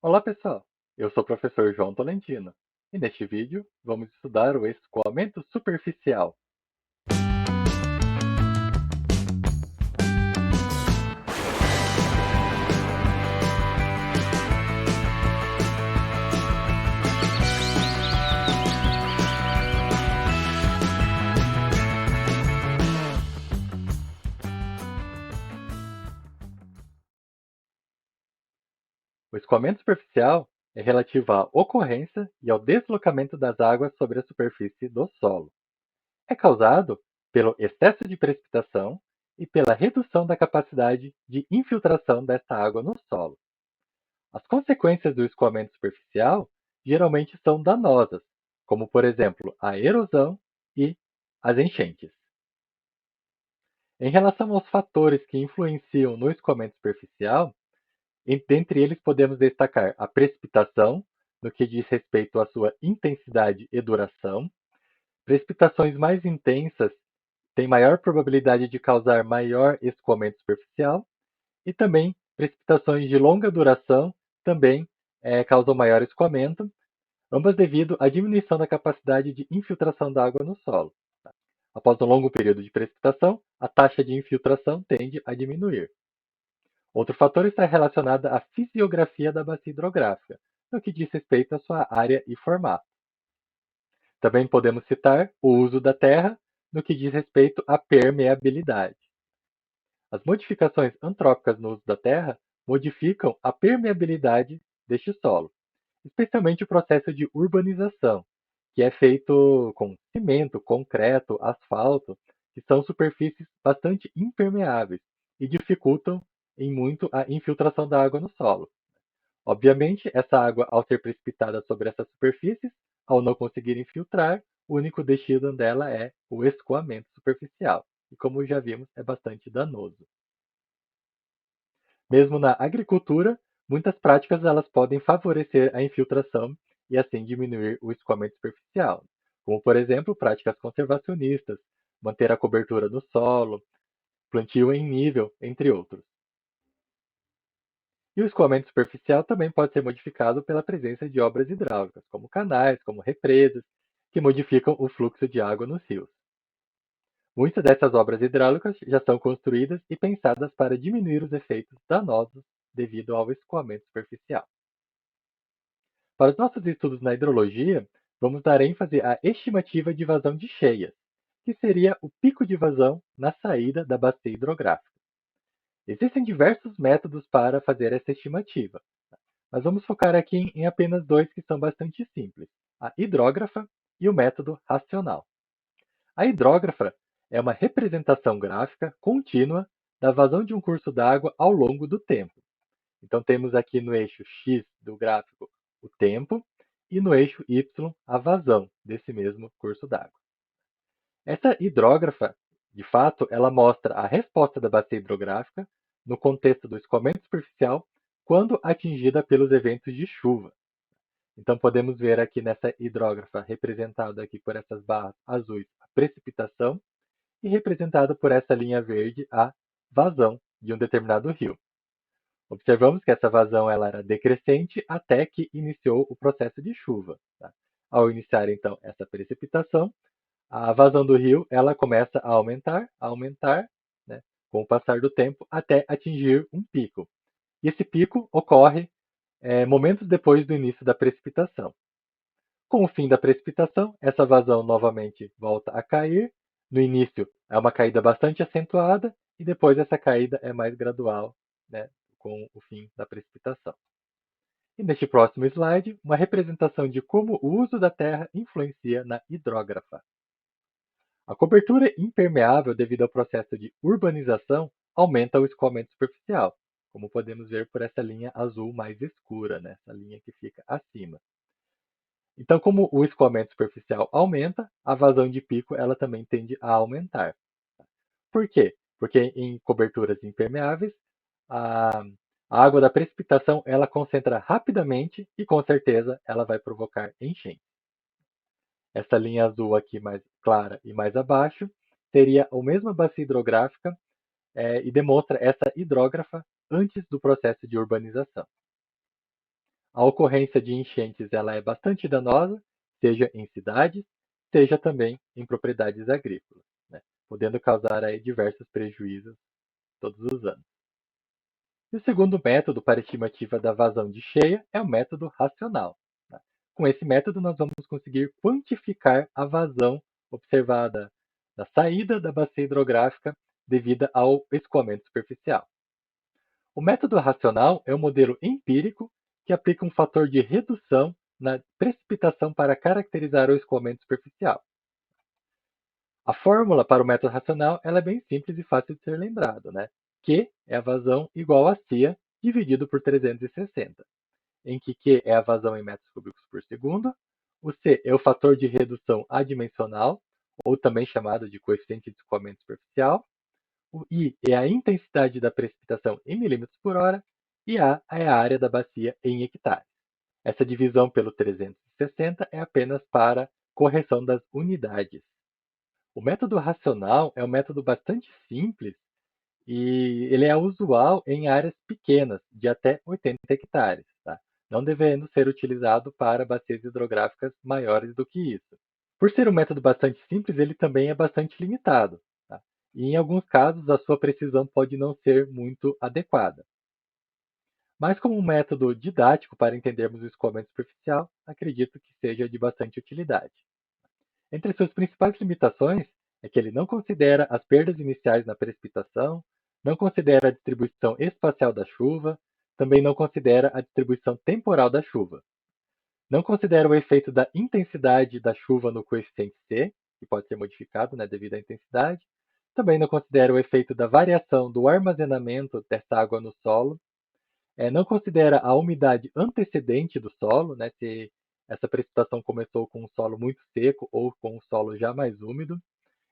Olá pessoal, eu sou o professor João Tolentino e neste vídeo vamos estudar o escoamento superficial. O escoamento superficial é relativo à ocorrência e ao deslocamento das águas sobre a superfície do solo. É causado pelo excesso de precipitação e pela redução da capacidade de infiltração desta água no solo. As consequências do escoamento superficial geralmente são danosas, como por exemplo a erosão e as enchentes. Em relação aos fatores que influenciam no escoamento superficial, dentre eles podemos destacar a precipitação, no que diz respeito à sua intensidade e duração. Precipitações mais intensas têm maior probabilidade de causar maior escoamento superficial, e também precipitações de longa duração também causam maior escoamento, ambas devido à diminuição da capacidade de infiltração da água no solo. Após um longo período de precipitação, a taxa de infiltração tende a diminuir. Outro fator está relacionado à fisiografia da bacia hidrográfica, no que diz respeito à sua área e formato. Também podemos citar o uso da terra, no que diz respeito à permeabilidade. As modificações antrópicas no uso da terra modificam a permeabilidade deste solo, especialmente o processo de urbanização, que é feito com cimento, concreto, asfalto, que são superfícies bastante impermeáveis e dificultam em muito a infiltração da água no solo. Obviamente, essa água, ao ser precipitada sobre essas superfícies, ao não conseguir infiltrar, o único destino dela é o escoamento superficial, e como já vimos, é bastante danoso. Mesmo na agricultura, muitas práticas elas podem favorecer a infiltração e assim diminuir o escoamento superficial, como por exemplo práticas conservacionistas, manter a cobertura do solo, plantio em nível, entre outros. E o escoamento superficial também pode ser modificado pela presença de obras hidráulicas, como canais, como represas, que modificam o fluxo de água nos rios. Muitas dessas obras hidráulicas já são construídas e pensadas para diminuir os efeitos danosos devido ao escoamento superficial. Para os nossos estudos na hidrologia, vamos dar ênfase à estimativa de vazão de cheias, que seria o pico de vazão na saída da bacia hidrográfica. Existem diversos métodos para fazer essa estimativa, mas vamos focar aqui em apenas dois que são bastante simples: a hidrógrafa e o método racional. A hidrógrafa é uma representação gráfica contínua da vazão de um curso d'água ao longo do tempo. Então, temos aqui no eixo X do gráfico o tempo e no eixo Y a vazão desse mesmo curso d'água. Essa hidrógrafa, de fato, ela mostra a resposta da bacia hidrográfica no contexto do escoamento superficial quando atingida pelos eventos de chuva. Então, podemos ver aqui nessa hidrógrafa, representada aqui por essas barras azuis, a precipitação, e representada por essa linha verde, a vazão de um determinado rio. Observamos que essa vazão ela era decrescente até que iniciou o processo de chuva. Tá? Ao iniciar, então, essa precipitação, a vazão do rio ela começa a aumentar, né, com o passar do tempo, até atingir um pico. E esse pico ocorre momentos depois do início da precipitação. Com o fim da precipitação, essa vazão novamente volta a cair. No início é uma caída bastante acentuada e depois essa caída é mais gradual, né, com o fim da precipitação. E neste próximo slide, uma representação de como o uso da terra influencia na hidrógrafa. A cobertura impermeável devido ao processo de urbanização aumenta o escoamento superficial, como podemos ver por essa linha azul mais escura, né, essa linha que fica acima. Então, como o escoamento superficial aumenta, a vazão de pico ela também tende a aumentar. Por quê? Porque em coberturas impermeáveis, a, a água da precipitação ela concentra rapidamente e com certeza ela vai provocar enchente. Essa linha azul aqui mais clara e mais abaixo seria a mesma bacia hidrográfica e demonstra essa hidrógrafa antes do processo de urbanização. A ocorrência de enchentes ela é bastante danosa, seja em cidades, seja também em propriedades agrícolas, né, podendo causar aí diversos prejuízos todos os anos. E o segundo método para estimativa da vazão de cheia é o método racional. Tá? Com esse método, nós vamos conseguir quantificar a vazão observada na saída da bacia hidrográfica devida ao escoamento superficial. O método racional é um modelo empírico que aplica um fator de redução na precipitação para caracterizar o escoamento superficial. A fórmula para o método racional ela é bem simples e fácil de ser lembrado, né? Q é a vazão igual a CIA dividido por 360, em que Q é a vazão em metros cúbicos por segundo, o C é o fator de redução adimensional, ou também chamado de coeficiente de escoamento superficial, o I é a intensidade da precipitação em milímetros por hora e A é a área da bacia em hectares. Essa divisão pelo 360 é apenas para correção das unidades. O método racional é um método bastante simples e ele é usual em áreas pequenas, de até 80 hectares, tá? Não devendo ser utilizado para bacias hidrográficas maiores do que isso. Por ser um método bastante simples, ele também é bastante limitado, tá? E em alguns casos a sua precisão pode não ser muito adequada. Mas como um método didático para entendermos o escoamento superficial, acredito que seja de bastante utilidade. Entre suas principais limitações é que ele não considera as perdas iniciais na precipitação, não considera a distribuição espacial da chuva, também não considera a distribuição temporal da chuva. Não considera o efeito da intensidade da chuva no coeficiente C, que pode ser modificado, né, devido à intensidade. Também não considera o efeito da variação do armazenamento dessa água no solo. Não considera a umidade antecedente do solo, né, se essa precipitação começou com um solo muito seco ou com um solo já mais úmido.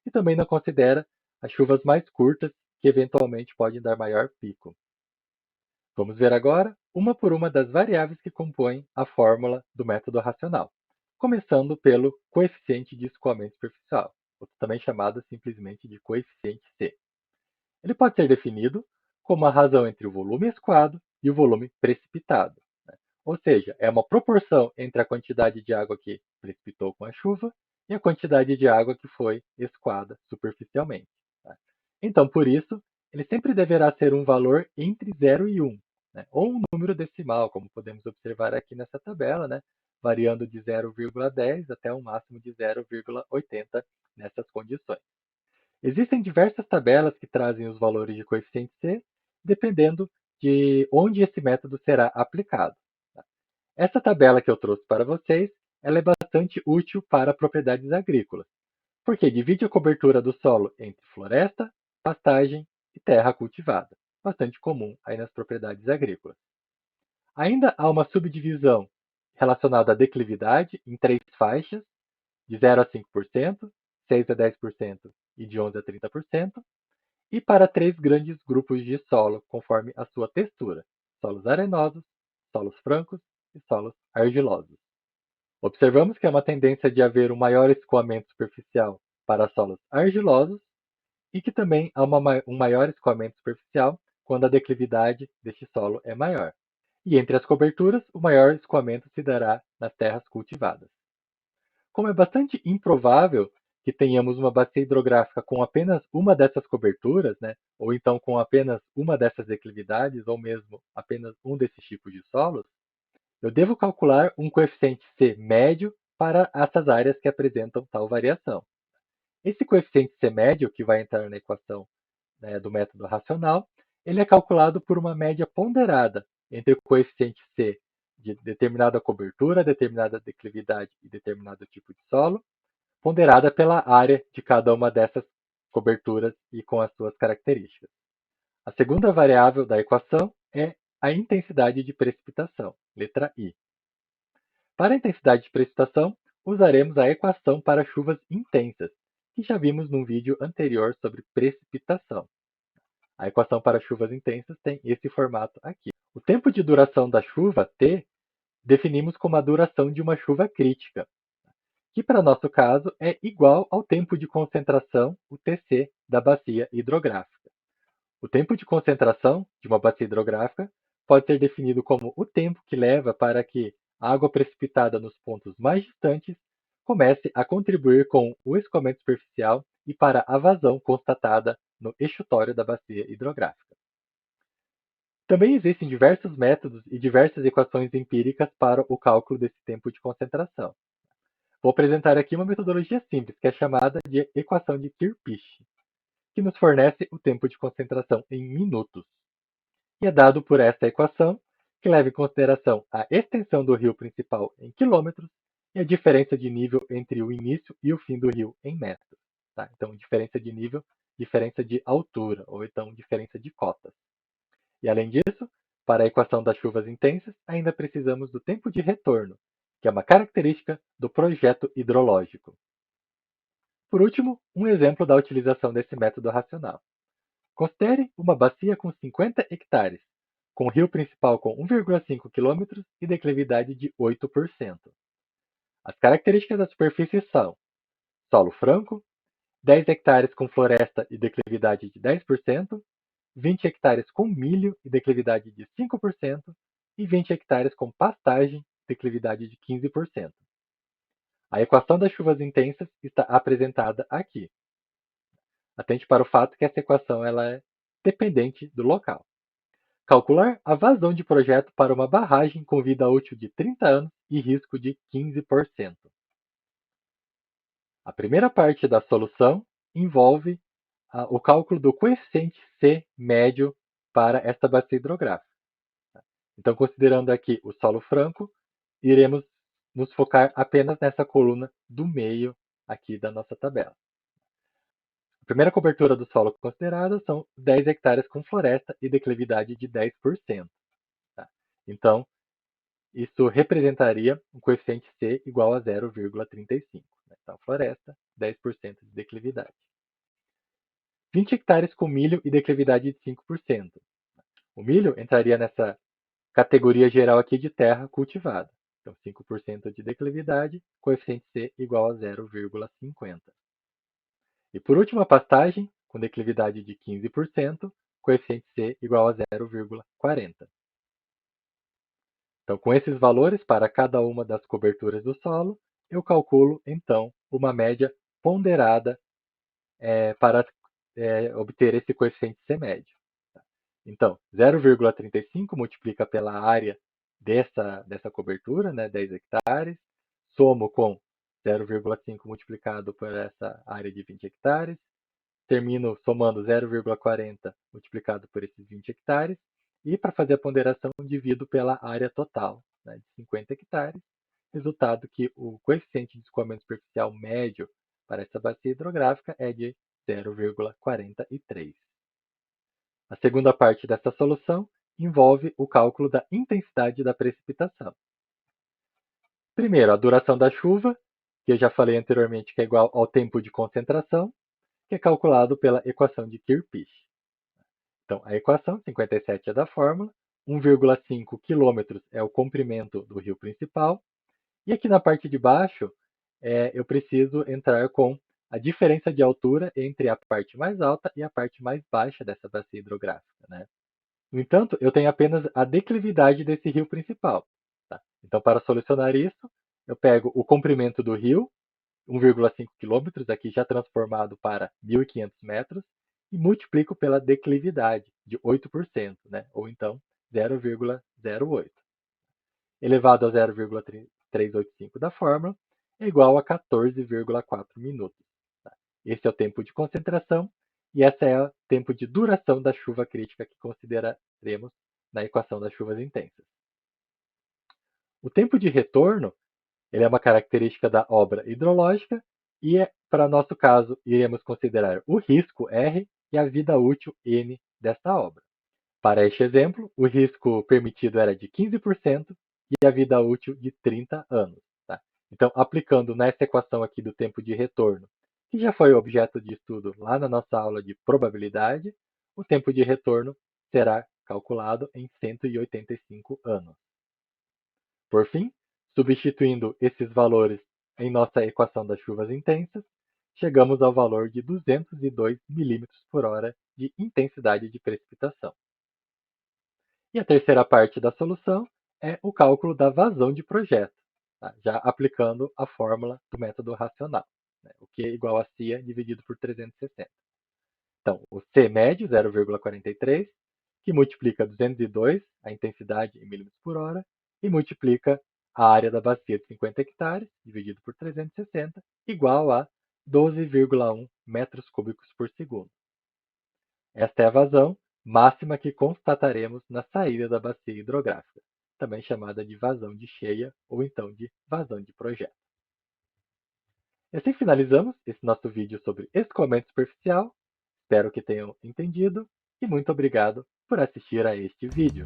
E também não considera as chuvas mais curtas, que eventualmente podem dar maior pico. Vamos ver agora, uma por uma, das variáveis que compõem a fórmula do método racional, começando pelo coeficiente de escoamento superficial, também chamado simplesmente de coeficiente C. Ele pode ser definido como a razão entre o volume escoado e o volume precipitado. Né? Ou seja, é uma proporção entre a quantidade de água que precipitou com a chuva e a quantidade de água que foi escoada superficialmente. Tá? Então, por isso, ele sempre deverá ser um valor entre 0 e 1, né? Ou um número decimal, como podemos observar aqui nessa tabela, né? Variando de 0,10 até um máximo de 0,80 nessas condições. Existem diversas tabelas que trazem os valores de coeficiente C, dependendo de onde esse método será aplicado. Tá? Essa tabela que eu trouxe para vocês, ela é bastante útil para propriedades agrícolas, porque divide a cobertura do solo entre floresta, pastagem e terra cultivada, bastante comum aí nas propriedades agrícolas. Ainda há uma subdivisão relacionada à declividade em três faixas, de 0 a 5%, 6 a 10% e de 11 a 30%, e para três grandes grupos de solo, conforme a sua textura: solos arenosos, solos francos e solos argilosos. Observamos que há uma tendência de haver um maior escoamento superficial para solos argilosos e que também há um maior escoamento superficial quando a declividade deste solo é maior. E entre as coberturas, o maior escoamento se dará nas terras cultivadas. Como é bastante improvável que tenhamos uma bacia hidrográfica com apenas uma dessas coberturas, né, ou então com apenas uma dessas declividades, ou mesmo apenas um desses tipos de solos, eu devo calcular um coeficiente C médio para essas áreas que apresentam tal variação. Esse coeficiente C médio, que vai entrar na equação, né, do método racional, ele é calculado por uma média ponderada entre o coeficiente C de determinada cobertura, determinada declividade e determinado tipo de solo, ponderada pela área de cada uma dessas coberturas e com as suas características. A segunda variável da equação é a intensidade de precipitação, letra I. Para a intensidade de precipitação, usaremos a equação para chuvas intensas, que já vimos num vídeo anterior sobre precipitação. A equação para chuvas intensas tem esse formato aqui. O tempo de duração da chuva, T, definimos como a duração de uma chuva crítica, que para nosso caso é igual ao tempo de concentração, o TC, da bacia hidrográfica. O tempo de concentração de uma bacia hidrográfica pode ser definido como o tempo que leva para que a água precipitada nos pontos mais distantes comece a contribuir com o escoamento superficial e para a vazão constatada no enxutório da bacia hidrográfica. Também existem diversos métodos e diversas equações empíricas para o cálculo desse tempo de concentração. Vou apresentar aqui uma metodologia simples, que é chamada de equação de Kirchhoff, que nos fornece o tempo de concentração em minutos. E é dado por esta equação, que leva em consideração a extensão do rio principal em quilômetros e a diferença de nível entre o início e o fim do rio em metros. Tá? Então, diferença de nível, diferença de altura, ou então diferença de cotas. E além disso, para a equação das chuvas intensas, ainda precisamos do tempo de retorno, que é uma característica do projeto hidrológico. Por último, um exemplo da utilização desse método racional. Considere uma bacia com 50 hectares, com o rio principal com 1,5 km e declividade de 8%. As características da superfície são solo franco, 10 hectares com floresta e declividade de 10%, 20 hectares com milho e declividade de 5% e 20 hectares com pastagem e declividade de 15%. A equação das chuvas intensas está apresentada aqui. Atente para o fato que essa equação ela é dependente do local. Calcular a vazão de projeto para uma barragem com vida útil de 30 anos e risco de 15%. A primeira parte da solução envolve o cálculo do coeficiente C médio para esta bacia hidrográfica. Então, considerando aqui o solo franco, iremos nos focar apenas nessa coluna do meio aqui da nossa tabela. A primeira cobertura do solo considerada são 10 hectares com floresta e declividade de 10%. Tá? Então, isso representaria um coeficiente C igual a 0,35. Então, floresta, 10% de declividade. 20 hectares com milho e declividade de 5%. O milho entraria nessa categoria geral aqui de terra cultivada. Então, 5% de declividade, coeficiente C igual a 0,50. E por último, a pastagem, com declividade de 15%, coeficiente C igual a 0,40. Então, com esses valores para cada uma das coberturas do solo, eu calculo, então, uma média ponderada para obter esse coeficiente C médio. Então, 0,35 multiplica pela área dessa cobertura, né, 10 hectares, somo com 0,5 multiplicado por essa área de 20 hectares, termino somando 0,40 multiplicado por esses 20 hectares, e para fazer a ponderação, divido pela área total, né, de 50 hectares, resultado que o coeficiente de escoamento superficial médio para essa bacia hidrográfica é de 0,43. A segunda parte dessa solução envolve o cálculo da intensidade da precipitação. Primeiro, a duração da chuva, que eu já falei anteriormente que é igual ao tempo de concentração, que é calculado pela equação de Kirchhoff. Então, a equação 57 é da fórmula, 1,5 km é o comprimento do rio principal, e aqui na parte de baixo eu preciso entrar com a diferença de altura entre a parte mais alta e a parte mais baixa dessa bacia hidrográfica. Né? No entanto, eu tenho apenas a declividade desse rio principal. Tá? Então, para solucionar isso, eu pego o comprimento do rio, 1,5 km, aqui já transformado para 1.500 metros, e multiplico pela declividade, de 8%, né? Ou então 0,08. Elevado a 0,385 da fórmula, é igual a 14,4 minutos. Tá? Esse é o tempo de concentração e esse é o tempo de duração da chuva crítica que consideraremos na equação das chuvas intensas. O tempo de retorno ele é uma característica da obra hidrológica e, para nosso caso, iremos considerar o risco R e a vida útil N desta obra. Para este exemplo, o risco permitido era de 15% e a vida útil de 30 anos. Tá? Então, aplicando nessa equação aqui do tempo de retorno, que já foi objeto de estudo lá na nossa aula de probabilidade, o tempo de retorno será calculado em 185 anos. Por fim, substituindo esses valores em nossa equação das chuvas intensas, chegamos ao valor de 202 milímetros por hora de intensidade de precipitação. E a terceira parte da solução é o cálculo da vazão de projeto, tá? Já aplicando a fórmula do método racional, né? O Q igual a CIA dividido por 360. Então, o C médio, 0,43, que multiplica 202, a intensidade em milímetros por hora, e multiplica a área da bacia de 50 hectares, dividido por 360, igual a 12,1 metros cúbicos por segundo. Esta é a vazão máxima que constataremos na saída da bacia hidrográfica, também chamada de vazão de cheia ou então de vazão de projeto. E assim finalizamos esse nosso vídeo sobre escoamento superficial. Espero que tenham entendido e muito obrigado por assistir a este vídeo.